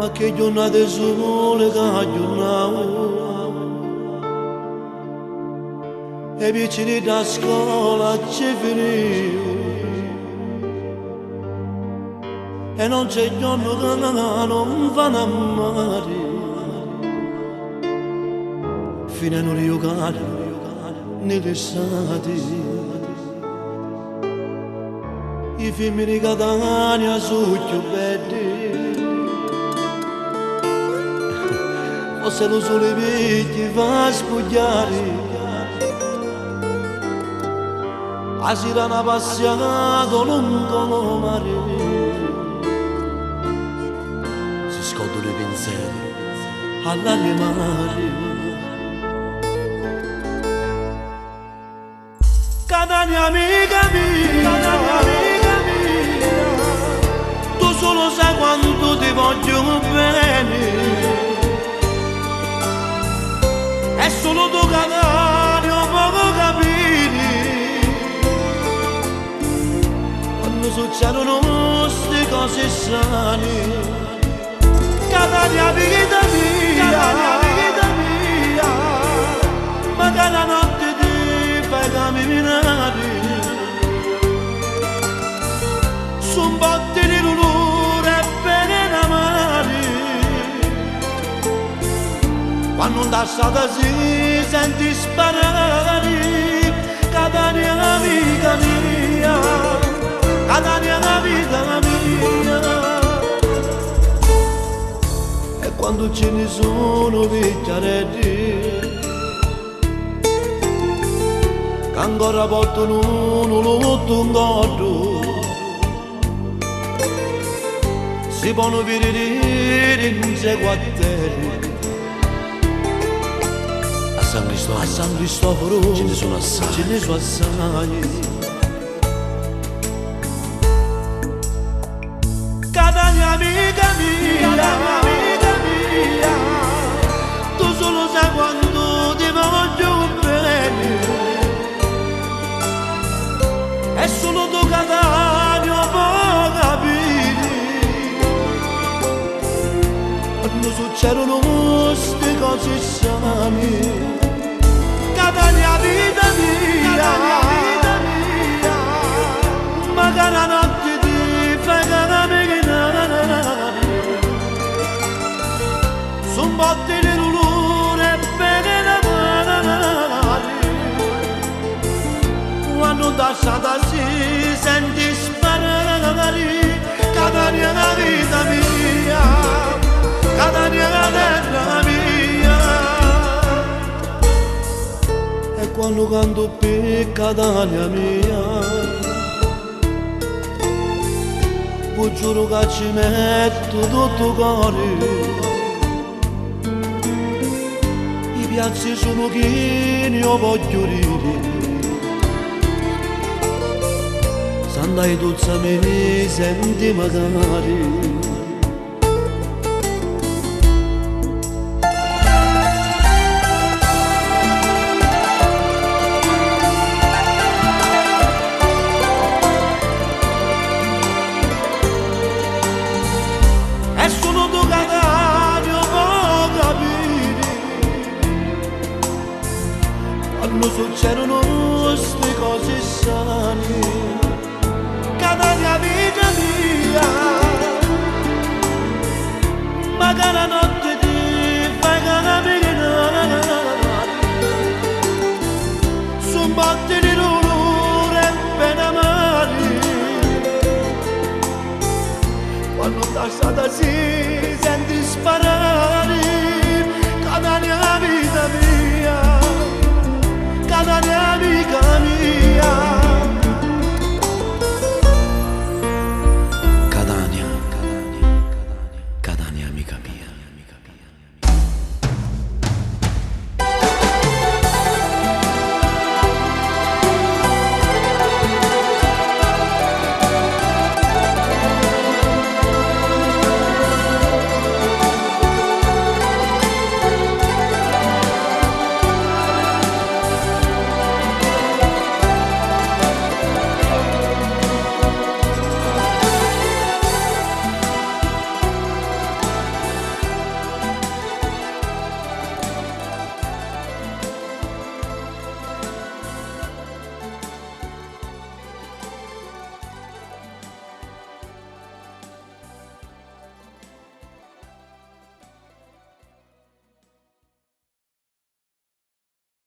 Ma che giornate sole caglionavo e vicini da scuola ci finivo e non c'è giorno che non vanno a mare fino a non giocare nell'estate i film di Catania sono più belli se lo sole vecchi va a spugliare a sirena passata lungo mare si scodono i pensieri all'aria mare Catania amica mia tu solo sai quanto ti voglio bene è solo tu Catania poco capire quando succedono queste cose strane Catania vita mia magari la notte ti fai camminare su un botte di dolore e bene d'amare quando da strada si senti sparare Catania amica mia Catania vita mia e quando ce ne sono vecchiaretti che ancora portano un gordo si possono vedere in sei quartieri a San Cristoforo ce ne sono assai Catania amica mia tu solo sai quando ti voglio bene è solo tu Catania può capire quando succedono queste cose strane Catania vita mia magari la notte ti fai camminare su un botte di dolore bene d'amare quando da strada si senti sparare Catania vita mia Catania terra mia e quando canto per Catania mia poi giuro che ci metto tutto cuore i piazzi sono pieni io voglio ridere se andai tuzza mi senti magari e sono tu Catania può capire quando succedono queste cose strane Catania vita mia magari la notte ti fai camminare su un botte di dolore e bene amare quando da strada si senti sparare